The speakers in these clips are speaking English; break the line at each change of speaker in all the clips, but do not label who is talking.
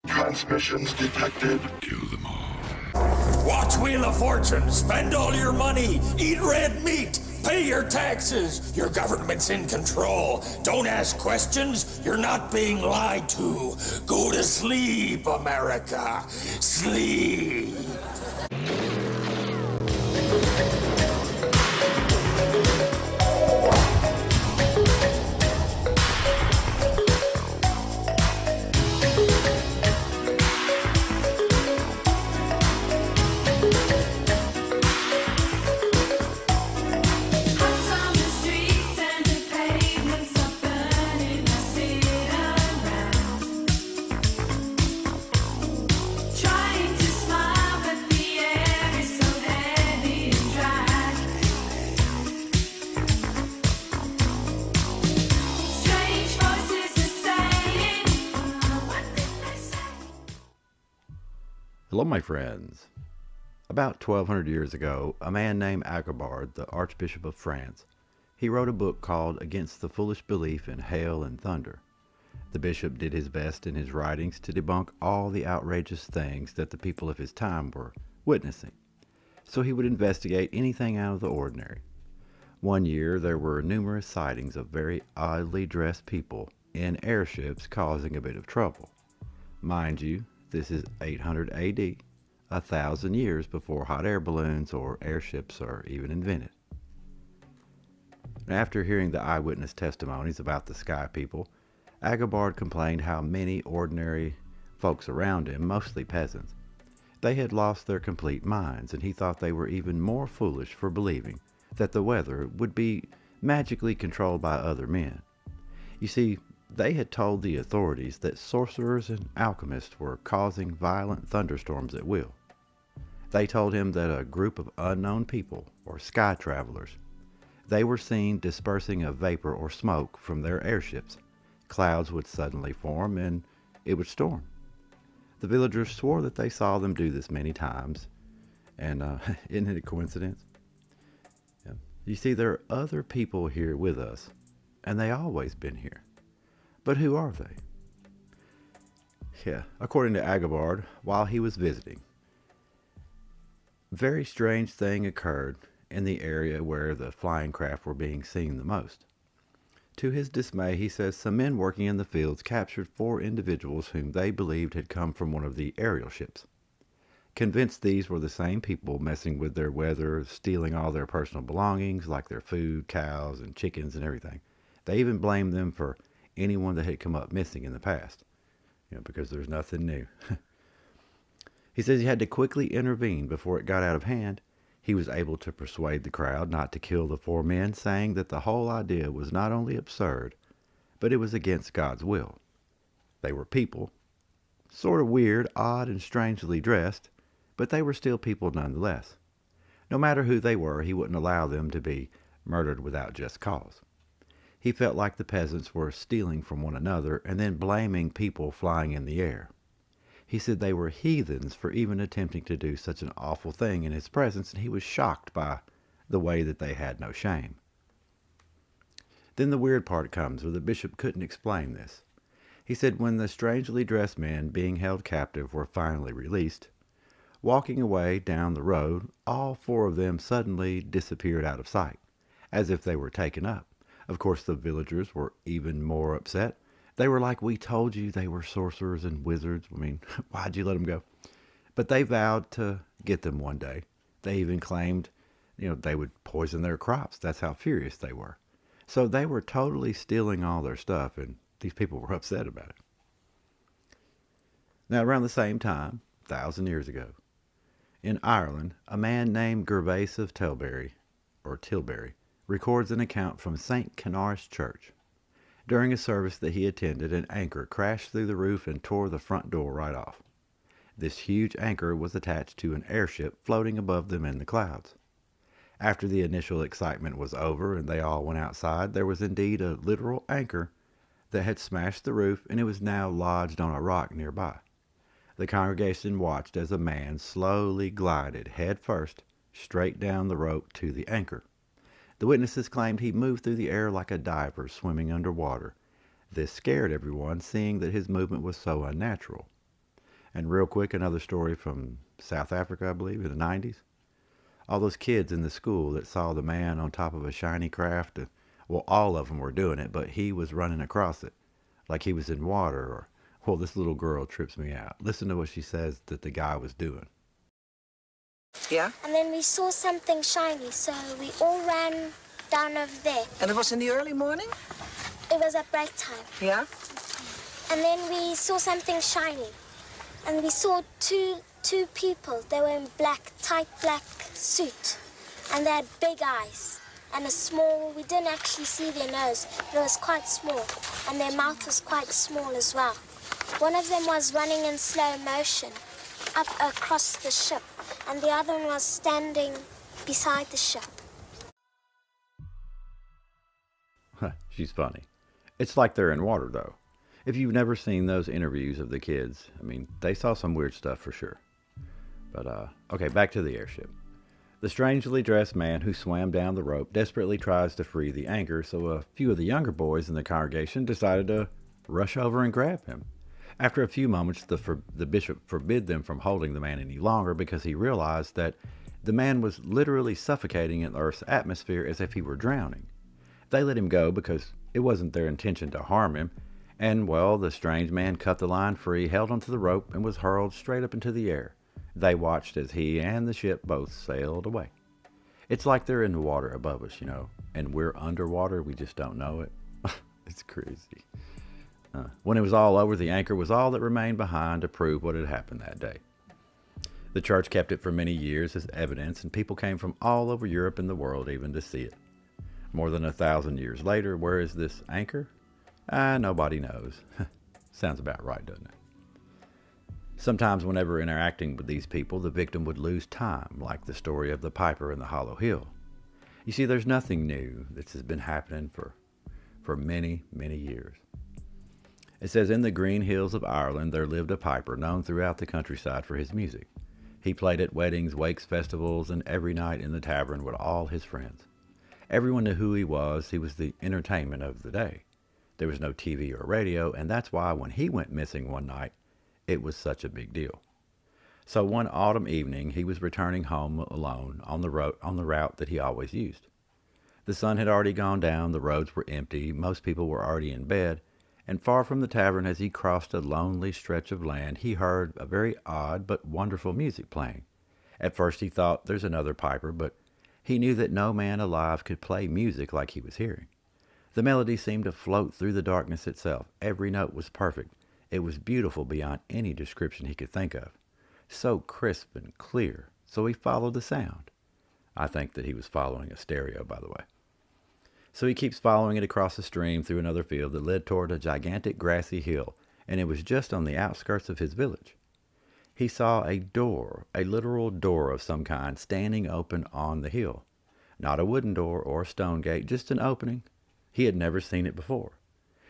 Transmissions detected.
Kill them all.
Watch Wheel of Fortune, spend all your money, eat red meat, pay your taxes. Your government's in control. Don't ask questions, you're not being lied to. Go to sleep, America. Sleep.
Hello, my friends. About 1200 years ago, a man named Agobard, the Archbishop of France, he wrote a book called Against the Foolish Belief in Hail and Thunder. The bishop did his best in his writings to debunk all the outrageous things that the people of his time were witnessing, so he would investigate anything out of the ordinary. One year, there were numerous sightings of very oddly dressed people in airships causing a bit of trouble. Mind you, this is 800 AD, 1,000 years before hot air balloons or airships are even invented. After hearing the eyewitness testimonies about the sky people, Agobard complained how many ordinary folks around him, mostly peasants, they had lost their complete minds, and he thought they were even more foolish for believing that the weather would be magically controlled by other men. You see, they had told the authorities that sorcerers and alchemists were causing violent thunderstorms at will. They told him that a group of unknown people, or sky travelers, they were seen dispersing a vapor or smoke from their airships. Clouds would suddenly form and it would storm. The villagers swore that they saw them do this many times, and isn't it a coincidence? Yeah. You see, there are other people here with us, and they always been here. But who are they? Yeah, according to Agobard, while he was visiting, a very strange thing occurred in the area where the flying craft were being seen the most. To his dismay, he says some men working in the fields captured 4 individuals whom they believed had come from one of the aerial ships. Convinced these were the same people messing with their weather, stealing all their personal belongings like their food, cows, and chickens and everything. They even blamed them for anyone that had come up missing in the past, because there's nothing new. He says he had to quickly intervene before it got out of hand. He was able to persuade the crowd not to kill the 4 men, saying that the whole idea was not only absurd, but it was against God's will. They were people, sort of weird, odd, and strangely dressed, but they were still people nonetheless. No matter who they were, he wouldn't allow them to be murdered without just cause. He felt like the peasants were stealing from one another and then blaming people flying in the air. He said they were heathens for even attempting to do such an awful thing in his presence, and he was shocked by the way that they had no shame. Then the weird part comes where the bishop couldn't explain this. He said when the strangely dressed men being held captive were finally released, walking away down the road, all 4 of them suddenly disappeared out of sight, as if they were taken up. Of course, the villagers were even more upset. They were like, "We told you they were sorcerers and wizards. I mean, why'd you let them go?" But they vowed to get them one day. They even claimed, they would poison their crops. That's how furious they were. So they were totally stealing all their stuff, and these people were upset about it. Now, around the same time, 1,000 years ago, in Ireland, a man named Gervase of Tilbury, records an account from St. Clonmacnoise Church. During a service that he attended, an anchor crashed through the roof and tore the front door right off. This huge anchor was attached to an airship floating above them in the clouds. After the initial excitement was over and they all went outside, there was indeed a literal anchor that had smashed the roof, and it was now lodged on a rock nearby. The congregation watched as a man slowly glided head first straight down the rope to the anchor. The witnesses claimed he moved through the air like a diver swimming underwater. This scared everyone, seeing that his movement was so unnatural. And real quick, another story from South Africa, I believe, in the 90s. All those kids in the school that saw the man on top of a shiny craft, well, all of them were doing it, but he was running across it like he was in water. Or, well, this little girl trips me out. Listen to what she says that the guy was doing.
Yeah?
And then we saw something shiny, so we all ran down over there.
And it was in the early morning?
It was at break time.
Yeah?
And then we saw something shiny. And we saw two people. They were in black, tight black suit. And they had big eyes. And a small, we didn't actually see their nose, but it was quite small. And their mouth was quite small as well. One of them was running in slow motion up across the ship. And the other one was standing beside the ship.
She's funny. It's like they're in water, though. If you've never seen those interviews of the kids, I mean, they saw some weird stuff for sure. But, okay, back to the airship. The strangely dressed man who swam down the rope desperately tries to free the anchor, so a few of the younger boys in the congregation decided to rush over and grab him. After a few moments, the bishop forbid them from holding the man any longer because he realized that the man was literally suffocating in Earth's atmosphere as if he were drowning. They let him go because it wasn't their intention to harm him, and, well, the strange man cut the line free, held onto the rope, and was hurled straight up into the air. They watched as he and the ship both sailed away. It's like they're in the water above us, and we're underwater, we just don't know it. It's crazy. When it was all over, the anchor was all that remained behind to prove what had happened that day. The church kept it for many years as evidence, and people came from all over Europe and the world even to see it. More than 1,000 years later, where is this anchor? Nobody knows. Sounds about right, doesn't it? Sometimes whenever interacting with these people, the victim would lose time, like the story of the piper in the Hollow Hill. You see, there's nothing new. This has been happening for many, many years. It says, in the green hills of Ireland there lived a piper known throughout the countryside for his music. He played at weddings, wakes, festivals, and every night in the tavern with all his friends. Everyone knew who he was. He was the entertainment of the day. There was no TV or radio, and that's why when he went missing one night, it was such a big deal. So one autumn evening, he was returning home alone on the route that he always used. The sun had already gone down, the roads were empty, most people were already in bed, and far from the tavern as he crossed a lonely stretch of land, he heard a very odd but wonderful music playing. At first he thought, there's another piper, but he knew that no man alive could play music like he was hearing. The melody seemed to float through the darkness itself. Every note was perfect. It was beautiful beyond any description he could think of. So crisp and clear. So he followed the sound. I think that he was following a stereo, by the way. So he keeps following it across the stream through another field that led toward a gigantic grassy hill, and it was just on the outskirts of his village. He saw a door, a literal door of some kind, standing open on the hill. Not a wooden door or a stone gate, just an opening. He had never seen it before.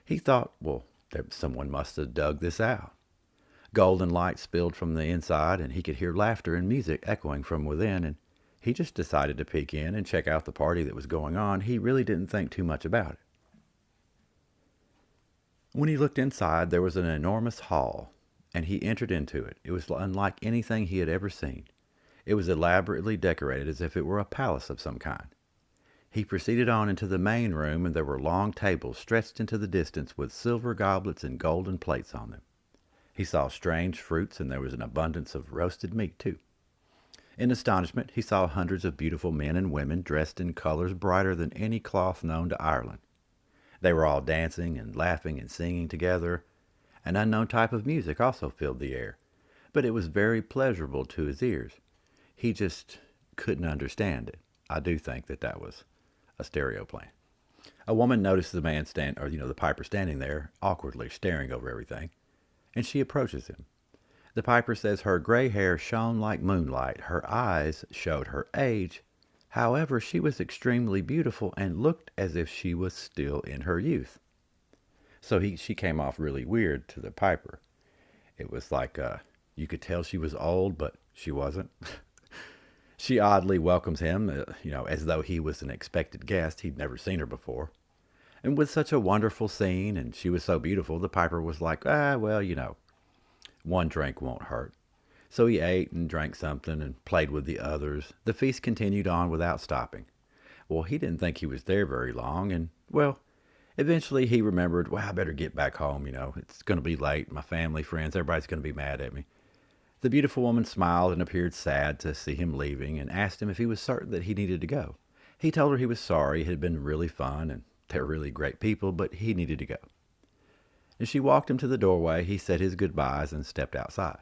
He thought, well, someone must have dug this out. Golden light spilled from the inside, and he could hear laughter and music echoing from within, and he just decided to peek in and check out the party that was going on. He really didn't think too much about it. When he looked inside, there was an enormous hall, and he entered into it. It was unlike anything he had ever seen. It was elaborately decorated as if it were a palace of some kind. He proceeded on into the main room, and there were long tables stretched into the distance with silver goblets and golden plates on them. He saw strange fruits, and there was an abundance of roasted meat, too. In astonishment, he saw hundreds of beautiful men and women dressed in colors brighter than any cloth known to Ireland. They were all dancing and laughing and singing together. An unknown type of music also filled the air, but it was very pleasurable to his ears. He just couldn't understand it. I do think that was a stereo playing. A woman noticed the man the piper standing there, awkwardly staring over everything, and she approaches him. The piper says her gray hair shone like moonlight. Her eyes showed her age. However, she was extremely beautiful and looked as if she was still in her youth. So she came off really weird to the piper. It was like you could tell she was old, but she wasn't. She oddly welcomes him, as though he was an expected guest. He'd never seen her before. And with such a wonderful scene, and she was so beautiful, the piper was like, One drink won't hurt. So he ate and drank something and played with the others. The feast continued on without stopping. Well, he didn't think he was there very long, and, well, eventually he remembered, well, I better get back home, It's going to be late. My family, friends, everybody's going to be mad at me. The beautiful woman smiled and appeared sad to see him leaving and asked him if he was certain that he needed to go. He told her he was sorry. It had been really fun, and they were really great people, but he needed to go. As she walked him to the doorway, he said his goodbyes and stepped outside.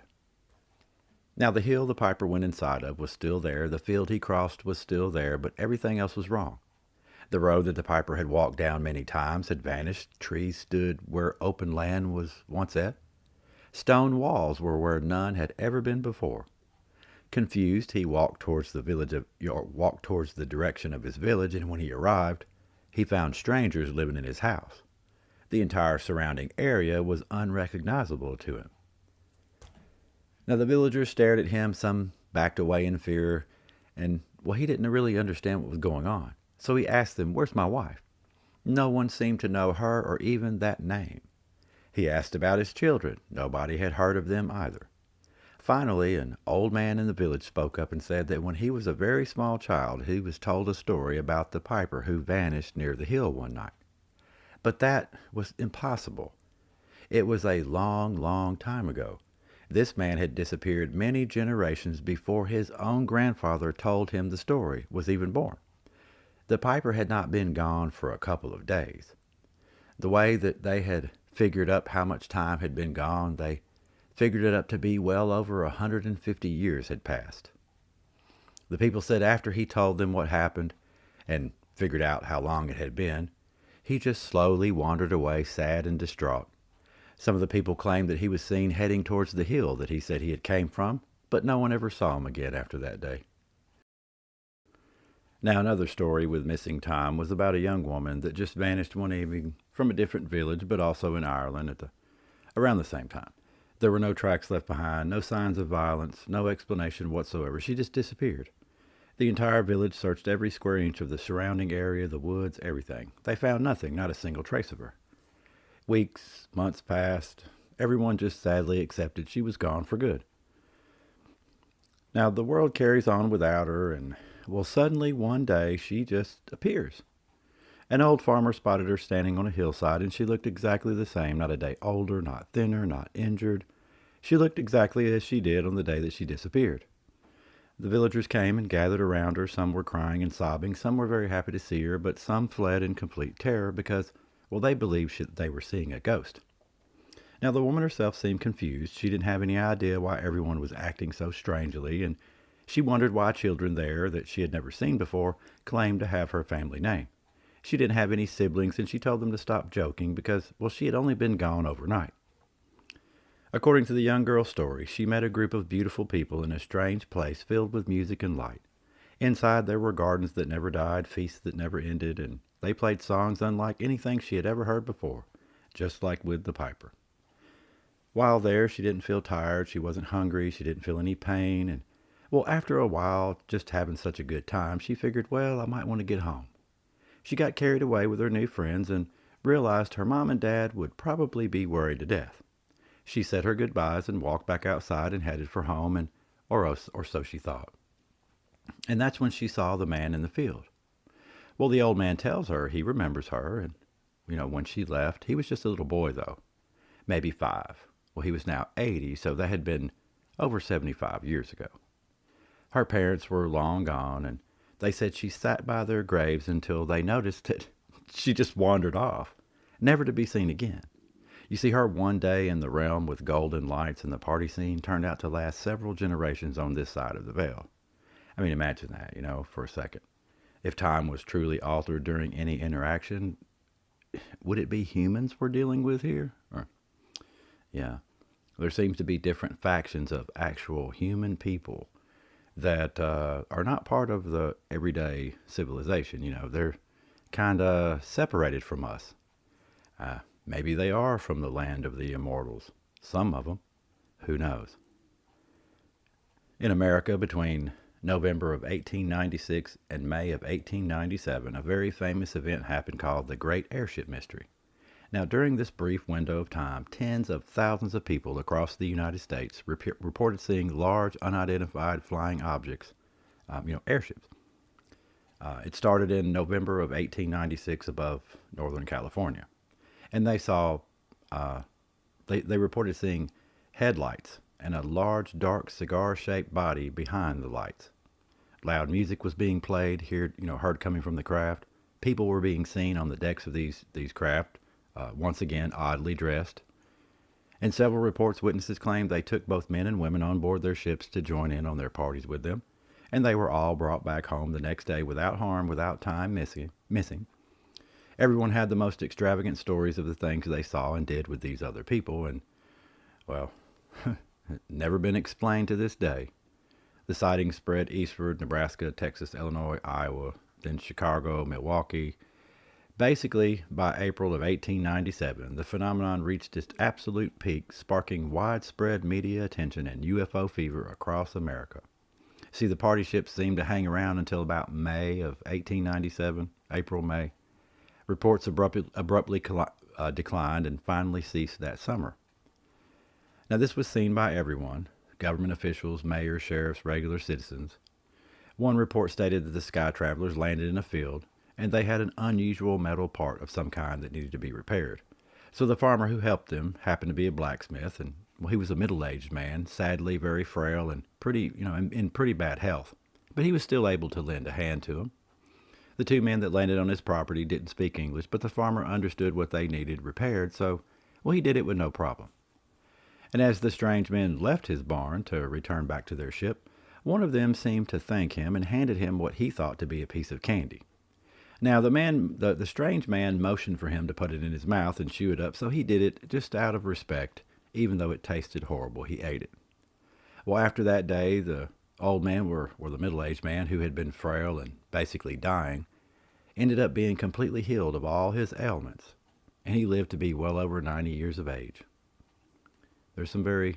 Now, the hill the piper went inside of was still there, the field he crossed was still there, but everything else was wrong. The road that the piper had walked down many times had vanished. Trees stood where open land was once at. Stone walls were where none had ever been before. Confused, he walked towards the direction of his village, and when he arrived, he found strangers living in his house. The entire surrounding area was unrecognizable to him. Now, the villagers stared at him, some backed away in fear, and, well, he didn't really understand what was going on. So he asked them, "Where's my wife?" No one seemed to know her or even that name. He asked about his children. Nobody had heard of them either. Finally, an old man in the village spoke up and said that when he was a very small child, he was told a story about the piper who vanished near the hill one night. But that was impossible. It was a long, long time ago. This man had disappeared many generations before his own grandfather told him the story was even born. The piper had not been gone for a couple of days. The way that they had figured up how much time had been gone, they figured it up to be well over 150 years had passed. The people said after he told them what happened and figured out how long it had been, he just slowly wandered away, sad and distraught. Some of the people claimed that he was seen heading towards the hill that he said he had came from, but no one ever saw him again after that day. Now, another story with missing time was about a young woman that just vanished one evening from a different village, but also in Ireland around the same time. There were no tracks left behind, no signs of violence, no explanation whatsoever. She just disappeared. The entire village searched every square inch of the surrounding area, the woods, everything. They found nothing, not a single trace of her. Weeks, months passed. Everyone just sadly accepted she was gone for good. Now, the world carries on without her, and, well, suddenly one day she just appears. An old farmer spotted her standing on a hillside, and she looked exactly the same, not a day older, not thinner, not injured. She looked exactly as she did on the day that she disappeared. The villagers came and gathered around her. Some were crying and sobbing. Some were very happy to see her, but some fled in complete terror because, well, they believed they were seeing a ghost. Now, the woman herself seemed confused. She didn't have any idea why everyone was acting so strangely, and she wondered why children there that she had never seen before claimed to have her family name. She didn't have any siblings, and she told them to stop joking because, well, she had only been gone overnight. According to the young girl's story, she met a group of beautiful people in a strange place filled with music and light. Inside there were gardens that never died, feasts that never ended, and they played songs unlike anything she had ever heard before, just like with the piper. While there, she didn't feel tired, she wasn't hungry, she didn't feel any pain, and, well, after a while, just having such a good time, she figured, well, I might want to get home. She got carried away with her new friends and realized her mom and dad would probably be worried to death. She said her goodbyes and walked back outside and headed for home, or so she thought. And that's when she saw the man in the field. Well, the old man tells her he remembers her, and, when she left, he was just a little boy, though, maybe 5. Well, he was now 80, so that had been over 75 years ago. Her parents were long gone, and they said she sat by their graves until they noticed that she just wandered off, never to be seen again. You see, her one day in the realm with golden lights and the party scene turned out to last several generations on this side of the veil. I mean, imagine that, for a second. If time was truly altered during any interaction, would it be humans we're dealing with here? Yeah, there seems to be different factions of actual human people that are not part of the everyday civilization. They're kind of separated from us. Maybe they are from the land of the immortals. Some of them. Who knows? In America, between November of 1896 and May of 1897, a very famous event happened called the Great Airship Mystery. Now, during this brief window of time, tens of thousands of people across the United States reported seeing large, unidentified flying objects, airships. It started in November of 1896 above Northern California. And they saw, they reported seeing headlights and a large, dark, cigar-shaped body behind the lights. Loud music was being played, heard coming from the craft. People were being seen on the decks of these craft, once again oddly dressed. In several reports, witnesses claimed they took both men and women on board their ships to join in on their parties with them, and they were all brought back home the next day without harm, without time missing. Everyone had the most extravagant stories of the things they saw and did with these other people, and, well, never been explained to this day. The sightings spread eastward: Nebraska, Texas, Illinois, Iowa, then Chicago, Milwaukee. Basically, by April of 1897, the phenomenon reached its absolute peak, sparking widespread media attention and UFO fever across America. See, the party ships seemed to hang around until about May of 1897, April, May. Reports abruptly declined and finally ceased that summer. Now, this was seen by everyone: government officials, mayors, sheriffs, regular citizens. One report stated that the sky travelers landed in a field, and they had an unusual metal part of some kind that needed to be repaired. So the farmer who helped them happened to be a blacksmith, and he was a middle-aged man, sadly very frail and in pretty bad health. But he was still able to lend a hand to him. The two men that landed on his property didn't speak English, but the farmer understood what they needed repaired, so, he did it with no problem. And as the strange men left his barn to return back to their ship, one of them seemed to thank him and handed him what he thought to be a piece of candy. Now, the strange man motioned for him to put it in his mouth and chew it up, so he did it just out of respect. Even though it tasted horrible, he ate it. Well, after that day, the old man, or the middle-aged man, who had been frail and basically dying, ended up being completely healed of all his ailments, and he lived to be well over 90 years of age. There's some very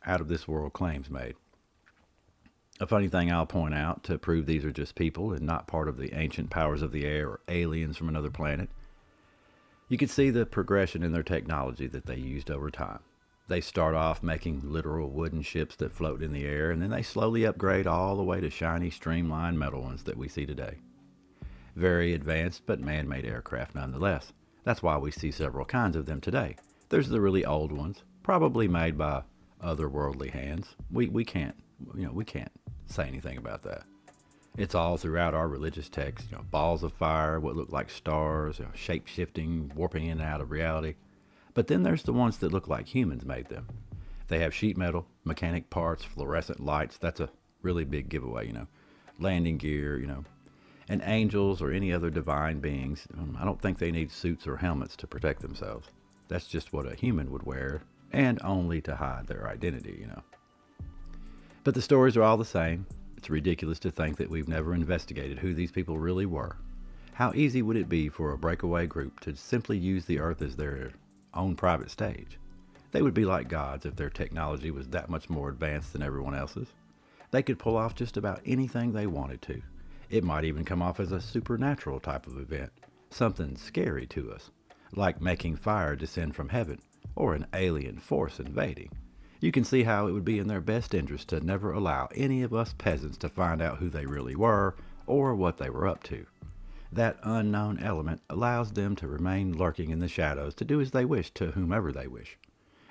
out-of-this-world claims made. A funny thing I'll point out to prove these are just people and not part of the ancient powers of the air or aliens from another planet, you can see the progression in their technology that they used over time. They start off making literal wooden ships that float in the air, and then they slowly upgrade all the way to shiny, streamlined metal ones that we see today. Very advanced, but man-made aircraft nonetheless. That's why we see several kinds of them today. There's the really old ones, probably made by otherworldly hands. We can't say anything about that. It's all throughout our religious texts, balls of fire, what look like stars, shape-shifting, warping in and out of reality. But then there's the ones that look like humans made them. They have sheet metal, mechanic parts, fluorescent lights. That's a really big giveaway, landing gear, and angels or any other divine beings. I don't think they need suits or helmets to protect themselves. That's just what a human would wear, and only to hide their identity, But the stories are all the same. It's ridiculous to think that we've never investigated who these people really were. How easy would it be for a breakaway group to simply use the Earth as their own private stage? They would be like gods if their technology was that much more advanced than everyone else's. They could pull off just about anything they wanted to. It might even come off as a supernatural type of event, something scary to us, like making fire descend from heaven, or an alien force invading. You can see how it would be in their best interest to never allow any of us peasants to find out who they really were or what they were up to. That unknown element allows them to remain lurking in the shadows to do as they wish to whomever they wish.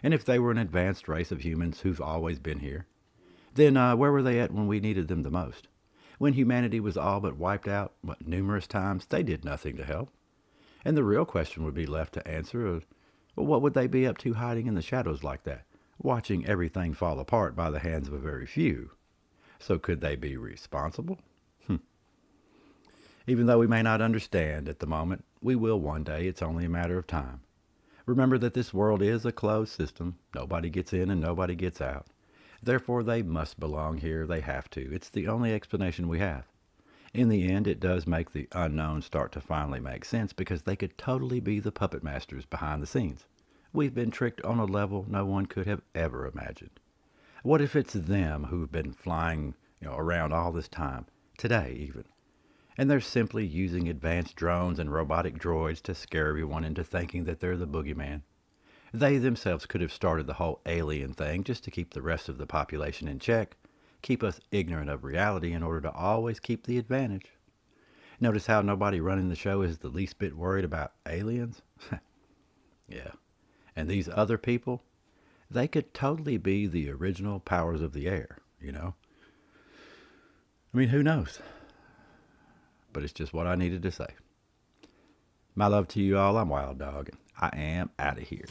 And if they were an advanced race of humans who've always been here, then where were they at when we needed them the most? When humanity was all but wiped out, numerous times, they did nothing to help. And the real question would be left to answer, what would they be up to hiding in the shadows like that, watching everything fall apart by the hands of a very few? So could they be responsible? Even though we may not understand at the moment, we will one day. It's only a matter of time. Remember that this world is a closed system. Nobody gets in and nobody gets out. Therefore, they must belong here. They have to. It's the only explanation we have. In the end, it does make the unknown start to finally make sense, because they could totally be the puppet masters behind the scenes. We've been tricked on a level no one could have ever imagined. What if it's them who've been flying around all this time, today even? And they're simply using advanced drones and robotic droids to scare everyone into thinking that they're the boogeyman. They themselves could have started the whole alien thing just to keep the rest of the population in check, keep us ignorant of reality in order to always keep the advantage. Notice how nobody running the show is the least bit worried about aliens? Yeah. And these other people, they could totally be the original powers of the air, you know? I mean, who knows? But it's just what I needed to say. My love to you all. I'm Wild Dog, and I am out of here.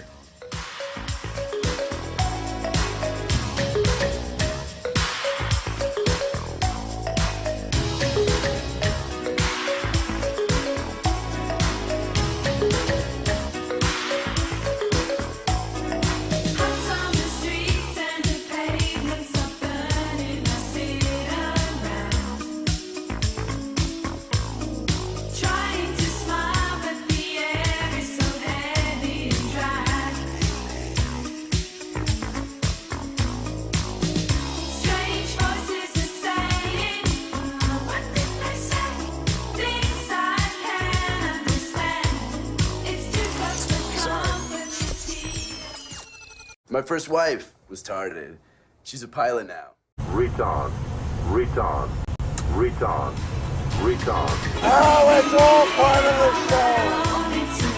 My first wife was targeted. She's a pilot now.
Return, return, return, return.
Oh, it's all part of the show.